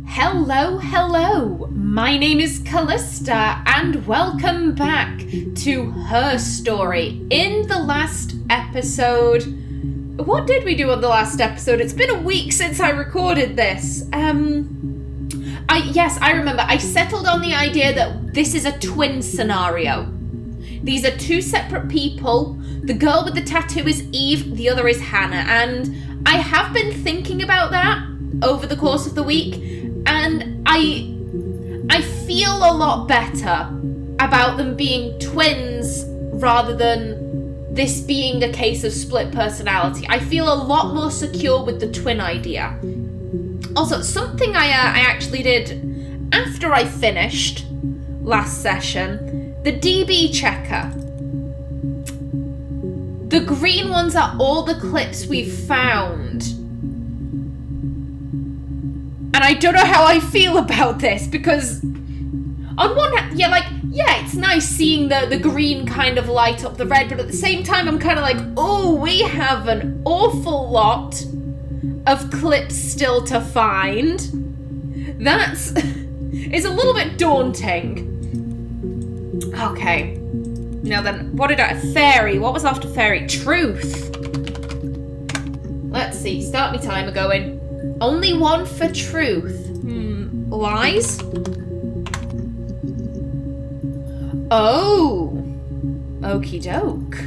Hello, my name is Callista and welcome back to Her Story. In the last episode... What did we do on the last episode? It's been a week since I recorded this. Yes, I remember. I settled on the idea that this is a twin scenario. These are two separate people. The girl with the tattoo is Eve, the other is Hannah, and I have been thinking about that over the course of the week, and I feel a lot better about them being twins rather than this being a case of split personality. I feel a lot more secure with the twin idea. Also, something I actually did after I finished last session, the DB checker. The green ones are all the clips we've found. And I don't know how I feel about this, because on one hand, it's nice seeing the green kind of light up the red, but at the same time I'm kind of like, oh, we have an awful lot of clips still to find. That's is a little bit daunting. Okay. Now then, fairy? What was after fairy? Truth. Let's see, start me timer going. Only one for truth. Lies? Oh. Okie doke.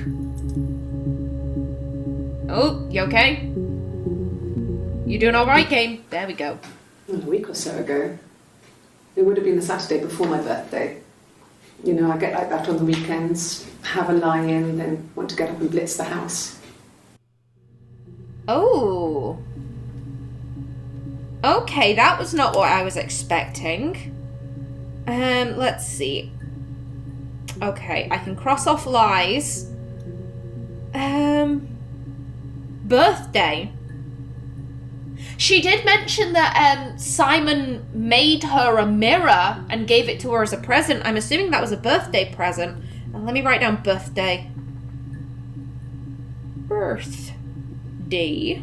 Oh, you okay? You doing alright, game? There we go. A week or so ago. It would have been the Saturday before my birthday. You know, I get like that on the weekends, have a lie-in, then want to get up and blitz the house. Oh. Okay, that was not what I was expecting. Let's see. Okay, I can cross off lies. Birthday. She did mention that Simon made her a mirror and gave it to her as a present. I'm assuming that was a birthday present. And let me write down birthday. Birthday.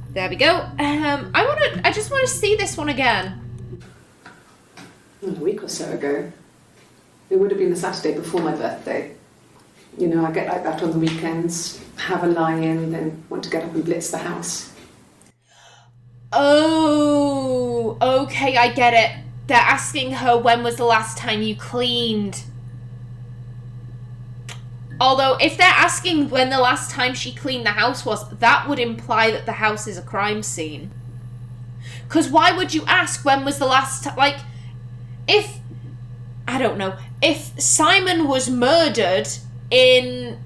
There we go. I just want to see this one again. A week or so ago. It would have been the Saturday before my birthday. You know, I get like that on the weekends, have a lie-in, then want to get up and blitz the house. Oh, okay, I get it. They're asking her when was the last time you cleaned. Although, if they're asking when the last time she cleaned the house was, that would imply that the house is a crime scene. Because why would you ask when was the last time, if Simon was murdered in,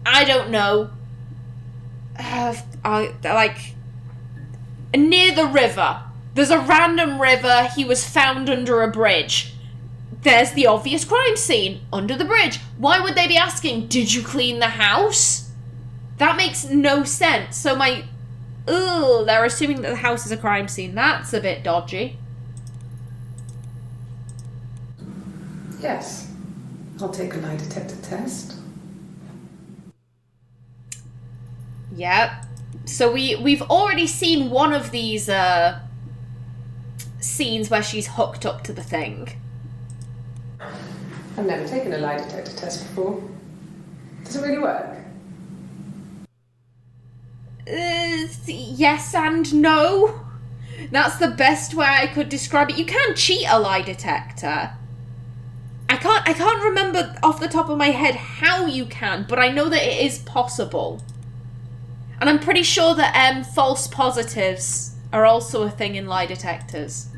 I don't know, near the river. There's a random river, he was found under a bridge. There's the obvious crime scene, under the bridge. Why would they be asking, did you clean the house? That makes no sense. So they're assuming that the house is a crime scene. That's a bit dodgy. Yes. I'll take a lie detector test. Yep. So we've already seen one of these scenes where she's hooked up to the thing. I've never taken a lie detector test before. Does it really work? Yes and no. That's the best way I could describe it. You can cheat a lie detector. I can't remember off the top of my head how you can, but I know that it is possible. And I'm pretty sure that false positives are also a thing in lie detectors.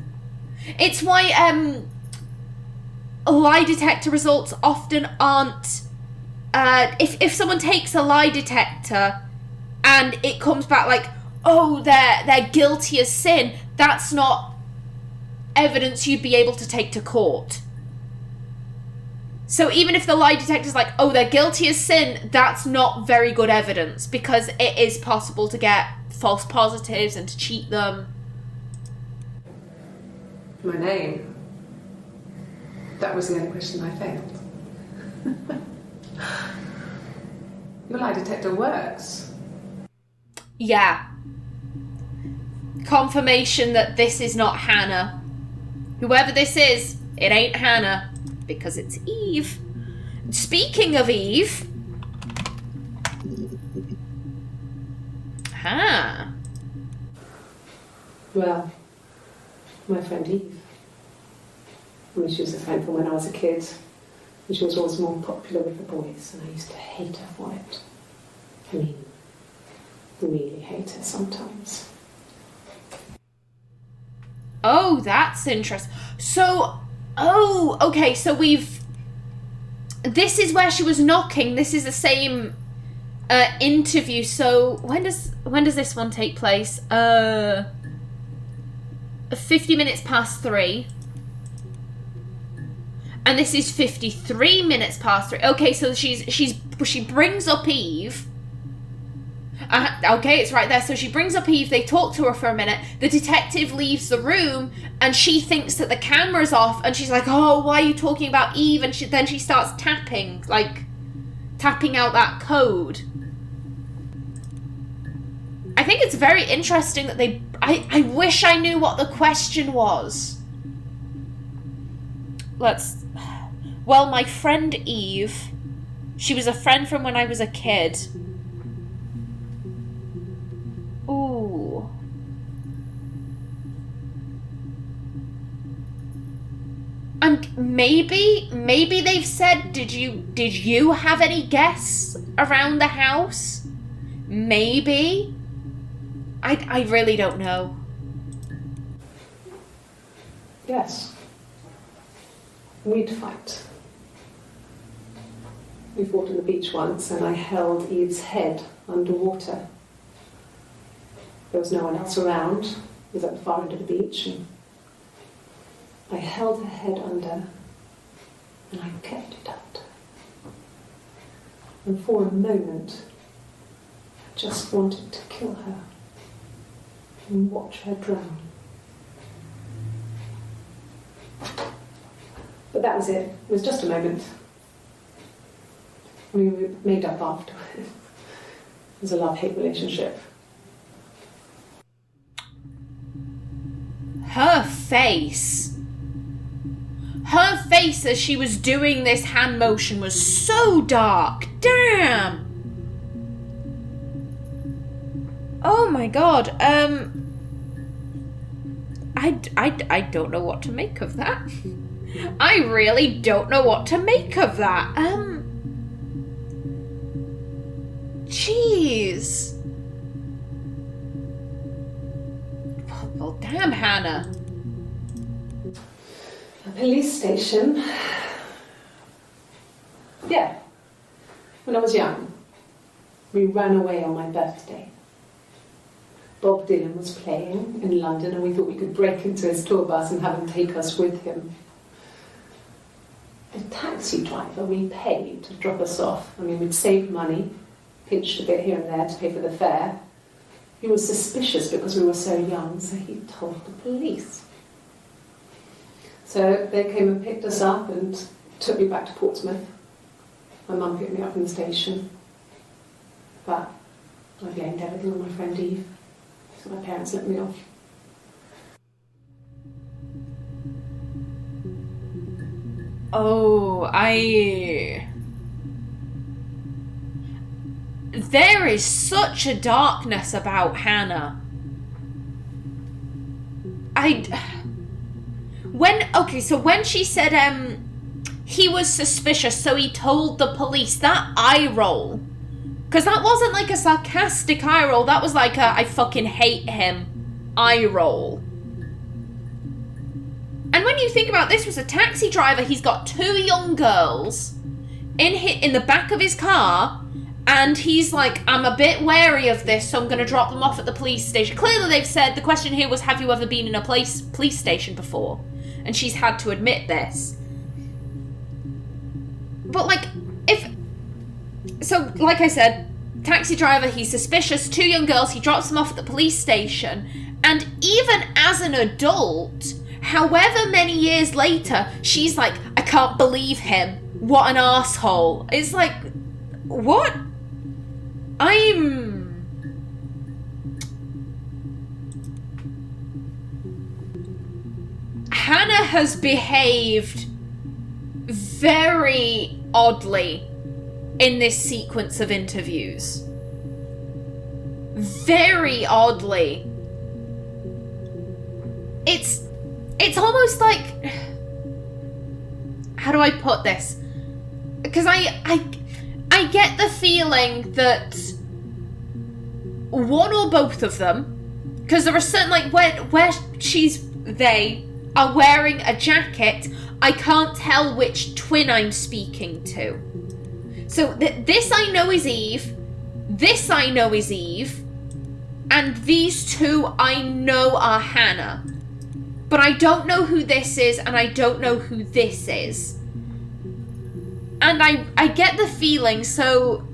It's why lie detector results often aren't... if someone takes a lie detector and it comes back like, oh, they're guilty as sin, that's not evidence you'd be able to take to court. So even if the lie detector's like, oh, they're guilty as sin, that's not very good evidence, because it is possible to get false positives and to cheat them. My name. That was the only question I failed. Your lie detector works. Yeah. confirmation that this is not Hannah. Whoever this is, it ain't Hannah, because it's Eve. Speaking of Eve... Well, my friend Eve. I mean, she was a friend from when I was a kid. And she was always more popular with the boys, and I used to hate her for it. I mean, really hate her sometimes. Oh, that's interesting. So, okay, so this is where she was knocking. This is the same interview. So when does this one take place? 50 minutes past 3. And this is 53 minutes past 3. Okay, so she brings up Eve. Okay, it's right there. So she brings up Eve, they talk to her for a minute, the detective leaves the room, and she thinks that the camera's off, and she's like, oh, why are you talking about Eve? And then she starts tapping out that code. I think it's very interesting that I wish I knew what the question was. Well, my friend Eve, she was a friend from when I was a kid. Ooh. And maybe they've said, did you have any guests around the house? Maybe. I really don't know. Yes. We'd fight. We fought on the beach once, and I held Eve's head underwater. There was no one else around. It was at the far end of the beach, and I held her head under, and I kept it under. And for a moment, I just wanted to kill her and watch her drown. But that was it. It was just a moment. I mean, we made up afterwards. It was a love-hate relationship. Her face as she was doing this hand motion was so dark. Damn. Oh my god. I don't know what to make of that. I really don't know what to make of that. Jeez. Well, damn, Hannah. A police station. Yeah. When I was young, we ran away on my birthday. Bob Dylan was playing in London, and we thought we could break into his tour bus and have him take us with him. The taxi driver we paid to drop us off, I mean, we'd saved money, pinched a bit here and there to pay for the fare. He was suspicious because we were so young, so he told the police. So they came and picked us up and took me back to Portsmouth. My mum picked me up from the station. But I blamed everything on my friend Eve, so my parents let me off. Oh, there is such a darkness about Hannah. When she said he was suspicious, so he told the police, that eye roll, because that wasn't like a sarcastic eye roll, that was like a I fucking hate him eye roll. And when you think about this was a taxi driver, he's got 2 young girls in the back of his car, and he's like, I'm a bit wary of this, so I'm going to drop them off at the police station. Clearly they've said, the question here was, have you ever been in a police station before? And she's had to admit this. But like I said, taxi driver, he's suspicious, 2 young girls, he drops them off at the police station, and even as an adult, however many years later, she's like, I can't believe him. What an asshole. It's like, what? Hannah has behaved very oddly in this sequence of interviews. Very oddly. It's almost like, how do I put this? Because I get the feeling that one or both of them, because there are certain, like, where they are wearing a jacket, I can't tell which twin I'm speaking to. So this I know is Eve, this I know is Eve, and these two I know are Hannah. But I don't know who this is, and I don't know who this is. And I get the feeling, so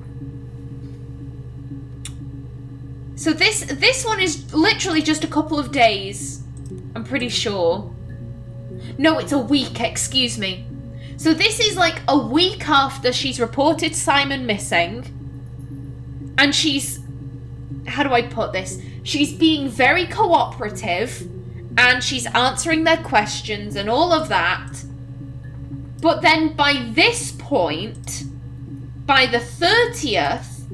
this one is literally just a couple of days, I'm pretty sure. No, it's a week, excuse me. So this is like a week after she's reported Simon missing, and she's, how do I put this? She's being very cooperative, and she's answering their questions and all of that. But then by this point, by the 30th,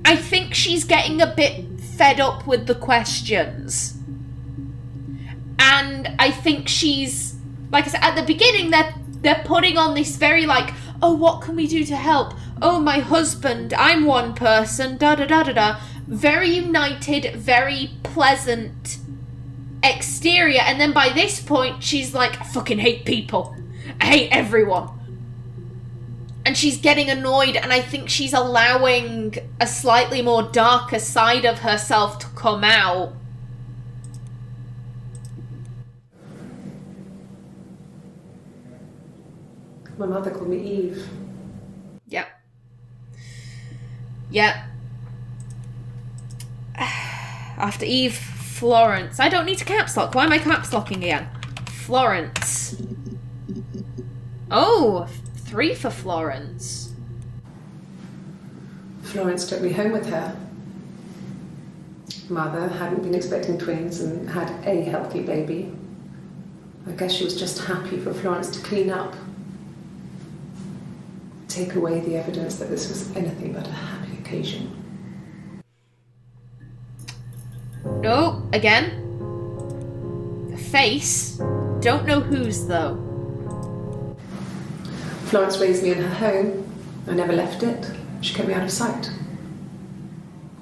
I think she's getting a bit fed up with the questions. And I think she's, like I said, at the beginning, they're putting on this very like, oh, what can we do to help? Oh, my husband, I'm one person, da-da-da-da-da. Very united, very pleasant exterior. And then by this point, she's like, I fucking hate people. I hate everyone. And she's getting annoyed, and I think she's allowing a slightly more darker side of herself to come out. My mother called me Eve. Yep. Yep. After Eve, Florence. I don't need to caps lock. Why am I caps locking again? Florence. Oh, 3 for Florence. Florence took me home with her. Mother hadn't been expecting twins and had a healthy baby. I guess she was just happy for Florence to clean up. Take away the evidence that this was anything but a happy occasion. No, again. The face. Don't know whose, though. Florence raised me in her home. I never left it. She kept me out of sight.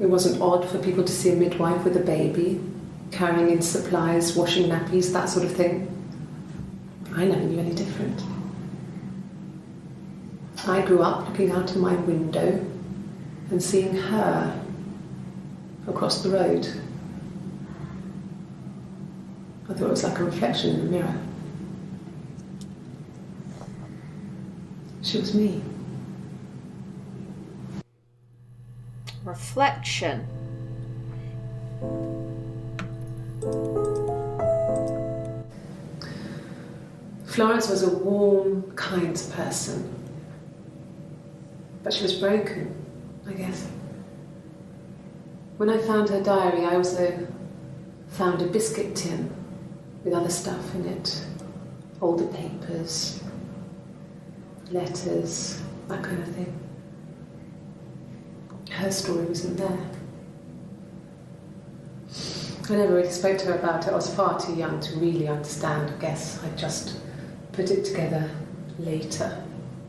It wasn't odd for people to see a midwife with a baby, carrying in supplies, washing nappies, that sort of thing. I never knew any different. I grew up looking out of my window and seeing her across the road. I thought it was like a reflection in the mirror. She was me. Reflection. Florence was a warm, kind person. But she was broken, I guess. When I found her diary, I also found a biscuit tin with other stuff in it. Older papers, letters, that kind of thing. Her story wasn't there. I never really spoke to her about it. I was far too young to really understand, I guess. I just put it together later,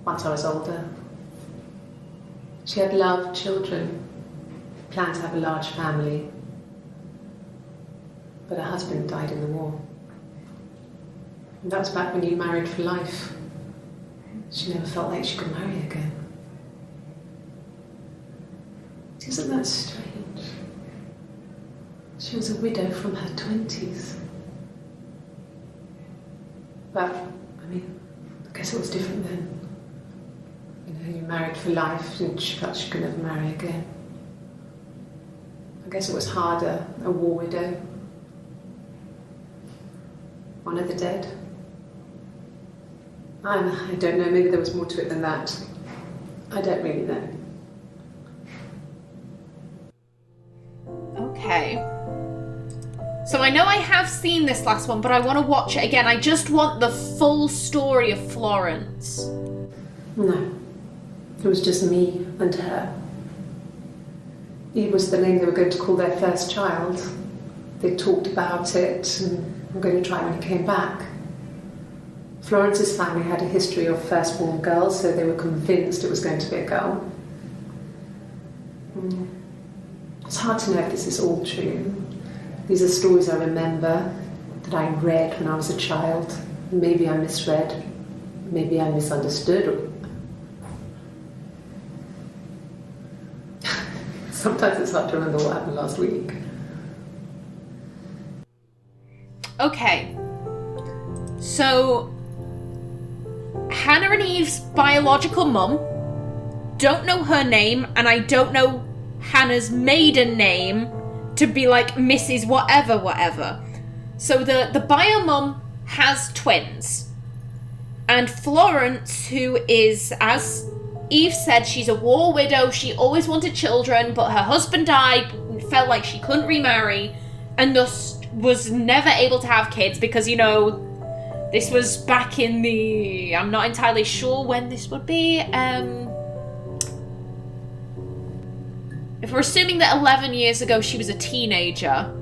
once I was older. She had loved children, planned to have a large family, but her husband died in the war. And that was back when you married for life. She never felt like she could marry again. Isn't that strange? She was a widow from her 20s. But, I mean, I guess it was different then. You know, you married for life and she felt she could never marry again. I guess it was harder, a war widow. One of the dead. I don't know, maybe there was more to it than that. I don't really know. Okay. So So I know I have seen this last one, but I want to watch it again. I just want the full story of Florence. No. It was just me and her. Eve was the name they were going to call their first child. They talked about it and were going to try when he came back. Florence's family had a history of firstborn girls, so they were convinced it was going to be a girl. It's hard to know if this is all true. These are stories I remember, that I read when I was a child. Maybe I misread, maybe I misunderstood. Sometimes it's hard to remember what happened last week. Okay. So, Hannah and Eve's biological mum, don't know her name, and I don't know Hannah's maiden name to be like Mrs. whatever. So the bio mum has twins. And Florence, who is, as Eve said, she's a war widow. She always wanted children, but her husband died, felt like she couldn't remarry, and thus was never able to have kids because, you know, this was back in the... I'm not entirely sure when this would be. If we're assuming that 11 years ago she was a teenager,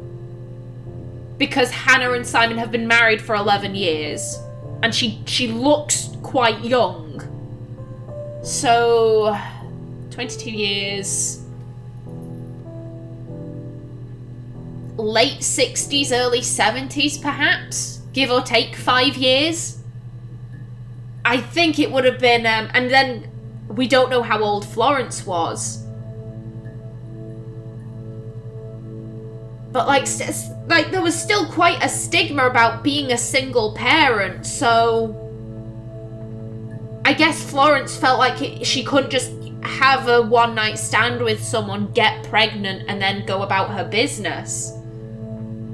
because Hannah and Simon have been married for 11 years, and she looks quite young. So, 22 years, late 60s, early 70s perhaps, give or take 5 years. I think it would have been, and then we don't know how old Florence was. But like there was still quite a stigma about being a single parent, so I guess Florence felt like she couldn't just have a one-night stand with someone, get pregnant, and then go about her business.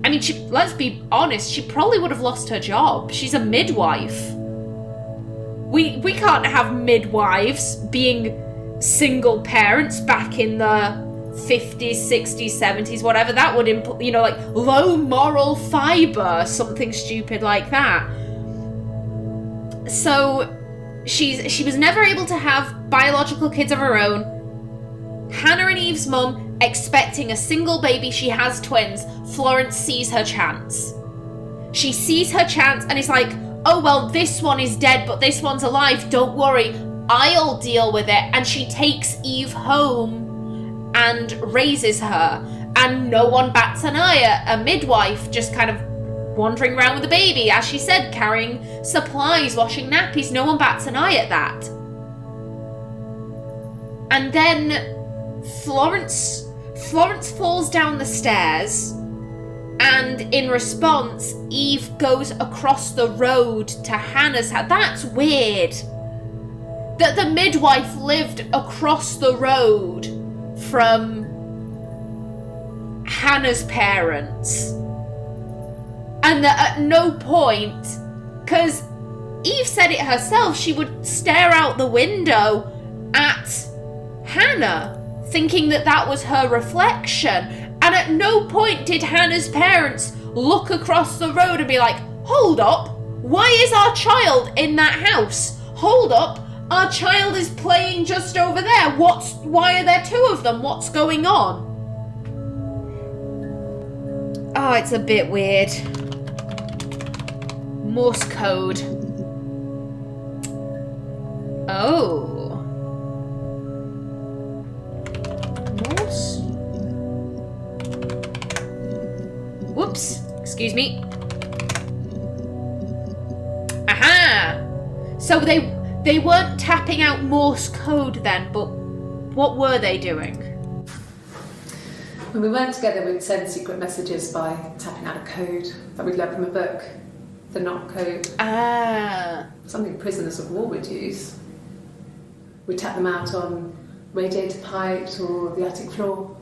I mean, let's be honest, she probably would have lost her job. She's a midwife. We can't have midwives being single parents back in the 50s, 60s, 70s, whatever. That would imply, like low moral fiber, something stupid like that. So she was never able to have biological kids of her own. Hannah and Eve's mum expecting a single baby. She has twins. Florence sees her chance. She sees her chance and is like, oh well, this one is dead but this one's alive, don't worry, I'll deal with it. And she takes Eve home and raises her, and no one bats an eye at a midwife just kind of wandering around with a baby, as she said, carrying supplies, washing nappies. No one bats an eye at that. And then Florence falls down the stairs, and in response, Eve goes across the road to Hannah's house. That's weird. That the midwife lived across the road from Hannah's parents, and that at no point, because Eve said it herself, she would stare out the window at Hannah thinking that was her reflection, and at no point did Hannah's parents look across the road and be like, hold up, why is our child in that house? Hold up, our child is playing just over there. Why are there two of them? What's going on? Oh, it's a bit weird. Morse code. Oh. Morse? Whoops. Excuse me. Aha! So they weren't tapping out Morse code then, but what were they doing? When we weren't together, we'd send secret messages by tapping out a code that we'd learned from a book. The knock code. Ah. Something prisoners of war would use. We'd tap them out on radiator pipes or the attic floor.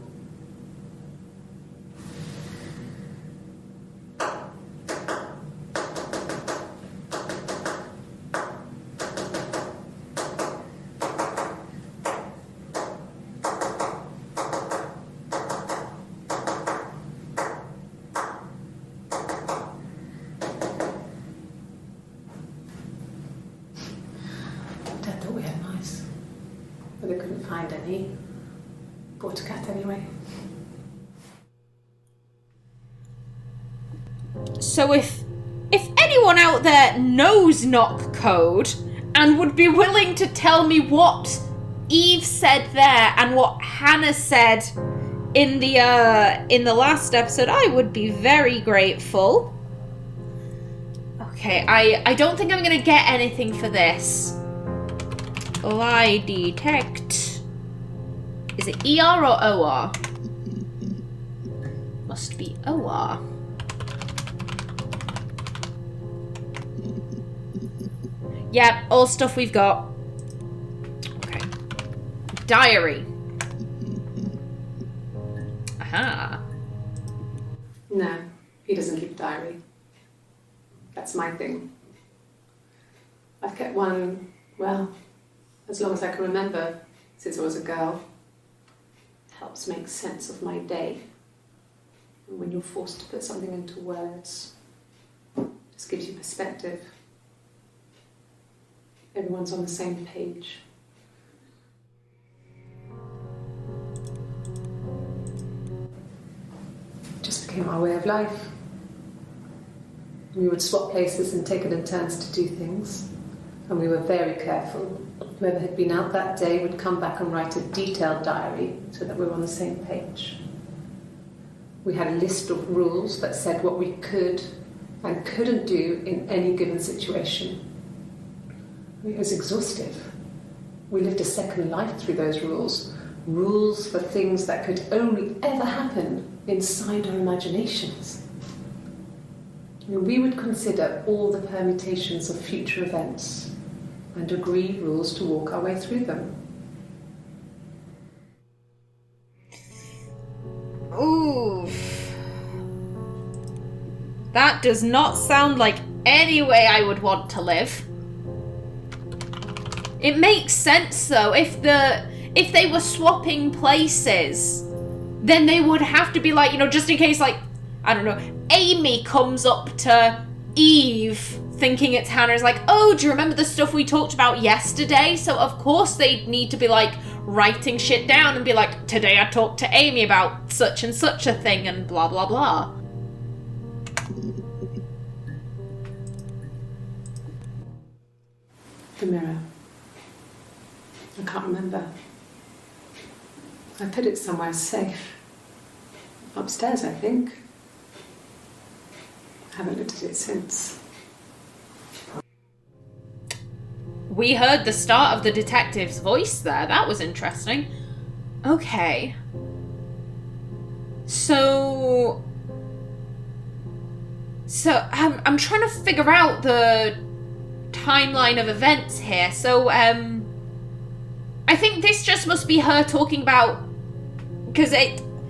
but they couldn't find any. Bought a cat anyway. So if anyone out there knows knock code and would be willing to tell me what Eve said there and what Hannah said in the last episode, I would be very grateful. Okay, I don't think I'm gonna get anything for this. Lie detect. Is it ER or OR? Must be OR. Yeah, all stuff we've got. Okay. Diary. Aha. No, he doesn't keep a diary. That's my thing. I've kept one, well, as long as I can remember, since I was a girl. It helps make sense of my day. And when you're forced to put something into words, it just gives you perspective. Everyone's on the same page. It just became our way of life. We would swap places and take it in turns to do things. And we were very careful. Whoever had been out that day would come back and write a detailed diary so that we were on the same page. We had a list of rules that said what we could and couldn't do in any given situation. It was exhaustive. We lived a second life through those rules. Rules for things that could only ever happen inside our imaginations. We would consider all the permutations of future events and agree rules to walk our way through them. Ooh. That does not sound like any way I would want to live. It makes sense though, if they were swapping places, then they would have to be like, just in case, like, I don't know, Amy comes up to Eve thinking it's Hannah, is like, oh, do you remember the stuff we talked about yesterday? So of course they'd need to be like writing shit down and be like, today I talked to Amy about such and such a thing and blah blah blah. The mirror. I can't remember. I put it somewhere safe. Upstairs, I think. I haven't looked at it since. We heard the start of the detective's voice there. That was interesting. Okay. So I'm trying to figure out the timeline of events here. So, I think this just must be her talking about, because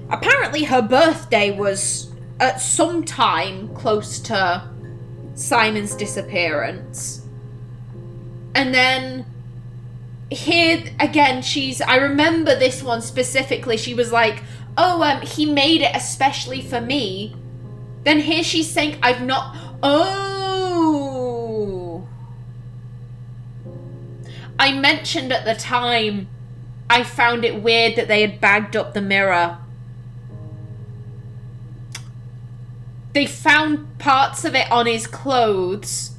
apparently her birthday was at some time close to Simon's disappearance. And then here again, I remember this one specifically, she was like, oh, he made it especially for me. Then here she's saying, I've not, oh. I mentioned at the time, I found it weird that they had bagged up the mirror. They found parts of it on his clothes.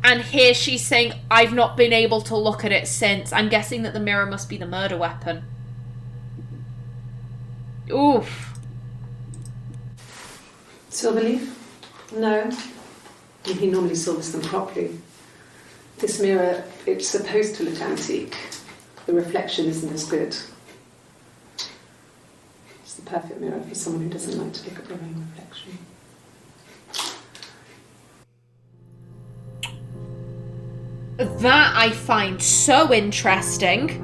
And here she's saying, I've not been able to look at it since. I'm guessing that the mirror must be the murder weapon. Oof. Silverleaf? No. He normally silvers them properly. This mirror, it's supposed to look antique. The reflection isn't as good. It's the perfect mirror for someone who doesn't like to look at their own reflection. That I find so interesting.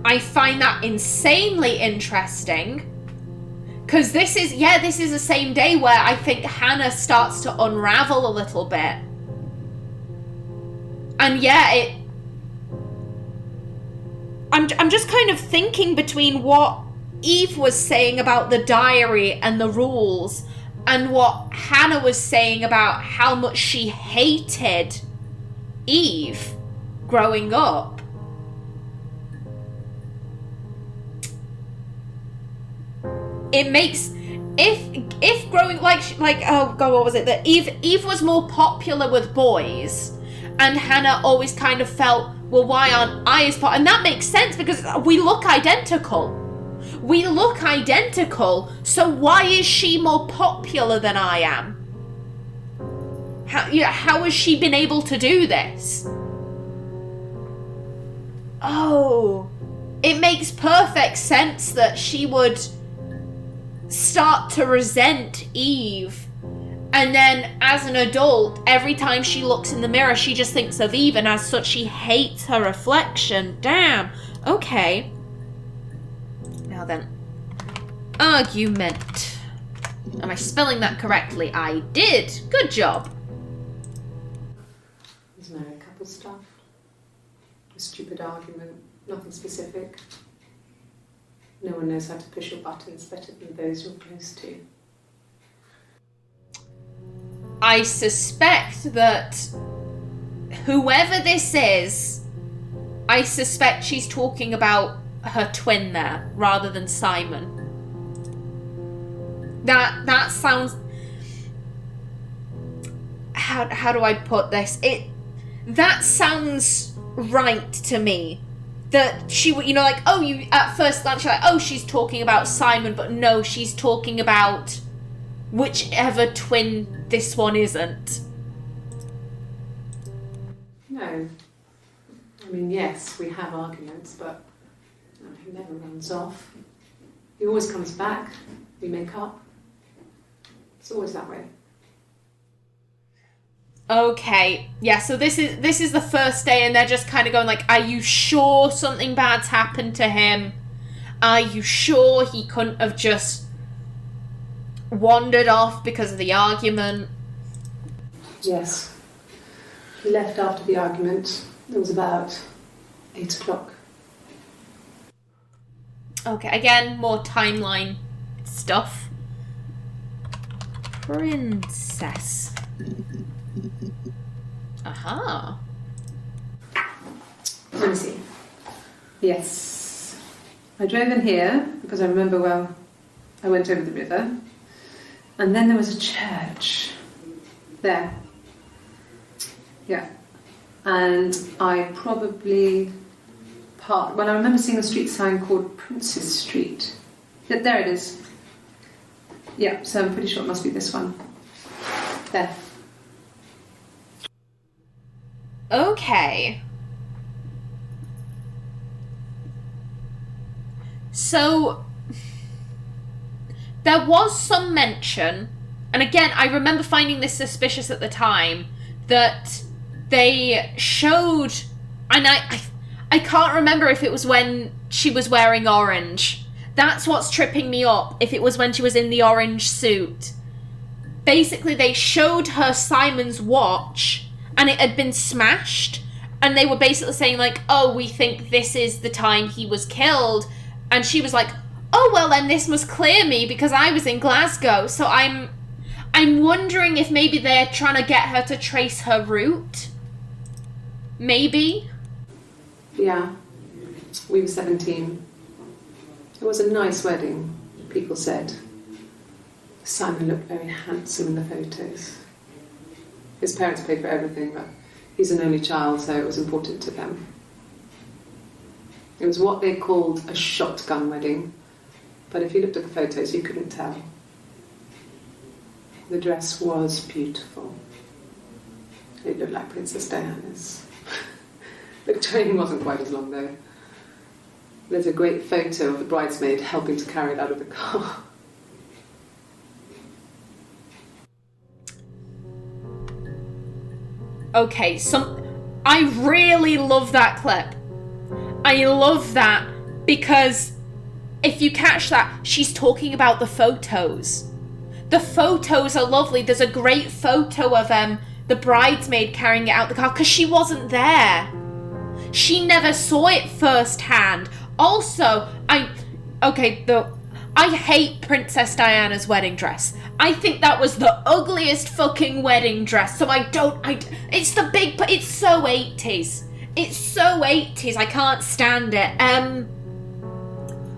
I find that insanely interesting. Because this is the same day where I think Hannah starts to unravel a little bit. And yeah, I'm just kind of thinking between what Eve was saying about the diary and the rules and what Hannah was saying about how much she hated Eve growing up. it makes if growing like oh god, what was it, that Eve was more popular with boys, and Hannah always kind of felt, well, why aren't I as popular? And that makes sense because we look identical. So why is she more popular than I am? How has she been able to do this? Oh, it makes perfect sense that she would start to resent Eve, and then as an adult, every time she looks in the mirror, she just thinks of Eve, and as such, she hates her reflection. Damn. Okay. Now then, argument. Am I spelling that correctly? I did. Good job. There's married couple stuff. A stupid argument. Nothing specific. No one knows how to push your buttons better than those you're close to. I suspect that whoever this is, I suspect she's talking about her twin there, rather than Simon. That sounds... How do I put this? That sounds right to me. That she would, like, oh, you at first glance, you're like, oh, she's talking about Simon, but no, she's talking about whichever twin this one isn't. No. I mean, yes, we have arguments, but he never runs off. He always comes back. We make up. It's always that way. Okay, yeah, so this is the first day, and they're just kind of going like, are you sure something bad's happened to him? Are you sure he couldn't have just wandered off because of the argument? Yes. He left after the argument. It was about 8 o'clock. Okay, again, more timeline stuff. Princess. Aha. Let me see. Yes. I drove in here because I remember, well, I went over the river. And then there was a church there. Yeah. And I probably parked... Well, I remember seeing a street sign called Princess Street. Yeah, there it is. Yeah, so I'm pretty sure it must be this one. There. Okay. So, there was some mention, and again, I remember finding this suspicious at the time, that they showed, and I can't remember if it was when she was wearing orange. That's what's tripping me up, if it was when she was in the orange suit. Basically, they showed her Simon's watch, and it had been smashed, and they were basically saying, like, oh, we think this is the time he was killed, and she was like, oh, well, then this must clear me, because I was in Glasgow, so I'm wondering if maybe they're trying to get her to trace her route. Maybe? Yeah. We were 17. It was a nice wedding, people said. Simon looked very handsome in the photos. His parents paid for everything, but he's an only child, so it was important to them. It was what they called a shotgun wedding, but if you looked at the photos, you couldn't tell. The dress was beautiful. It looked like Princess Diana's. The train wasn't quite as long, though. There's a great photo of the bridesmaid helping to carry it out of the car. Okay, I really love that clip. I love that because if you catch that, she's talking about the photos. The photos are lovely. There's a great photo of the bridesmaid carrying it out the car because she wasn't there. She never saw it firsthand. Also, I hate Princess Diana's wedding dress. I think that was the ugliest fucking wedding dress. So it's so 80s. It's so 80s. I can't stand it.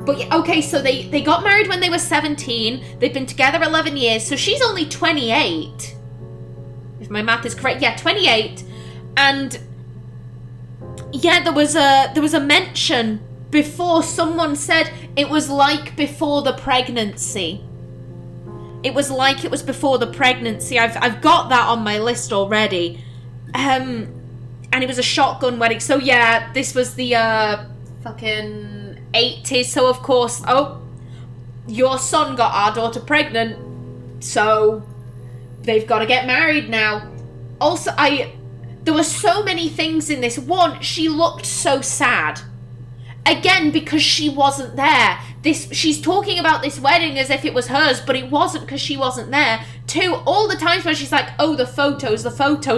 But okay, so they got married when they were 17. They've been together 11 years, so she's only 28. If my math is correct, yeah, 28. And yeah, there was a mention before. Someone said it was like before the pregnancy. It was like it was before the pregnancy. I've got that on my list already. And it was a shotgun wedding. So yeah, this was the fucking 80s. So of course, your son got our daughter pregnant, so they've got to get married now. Also, there were so many things in this. One, she looked so sad. Again, because she wasn't there. She's talking about this wedding as if it was hers, but it wasn't because she wasn't there. Two, all the times when she's like, oh, the photos,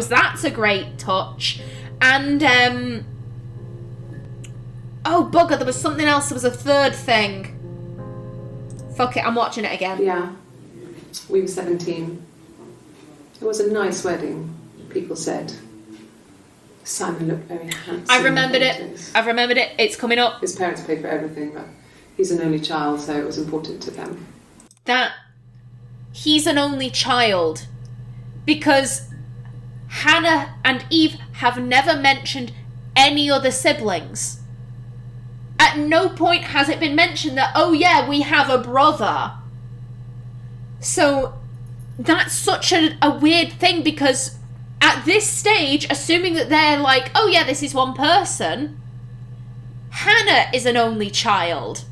that's a great touch. And, oh, bugger, there was something else. There was a third thing. Fuck it, I'm watching it again. Yeah. We were 17. It was a nice wedding, people said. Simon looked very handsome. I remembered it. I've remembered it. It's coming up. His parents paid for everything, but he's an only child, so it was important to them. That he's an only child. Because Hannah and Eve have never mentioned any other siblings. At no point has it been mentioned that, oh yeah, we have a brother. So that's such a weird thing, because at this stage, assuming that they're like, oh yeah, this is one person, Hannah is an only child.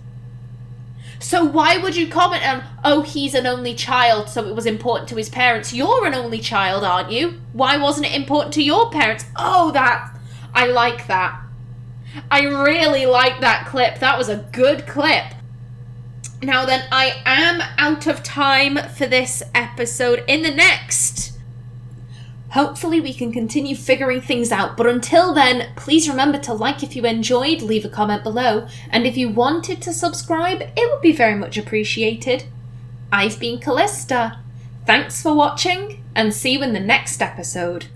So why would you comment on, oh, he's an only child, so it was important to his parents? You're an only child, aren't you? Why wasn't it important to your parents? Oh, I like that. I really like that clip. That was a good clip. Now then, I am out of time for this episode. In the next, hopefully we can continue figuring things out. But until then, please remember to like if you enjoyed, leave a comment below. And if you wanted to subscribe, it would be very much appreciated. I've been Callista. Thanks for watching, and see you in the next episode.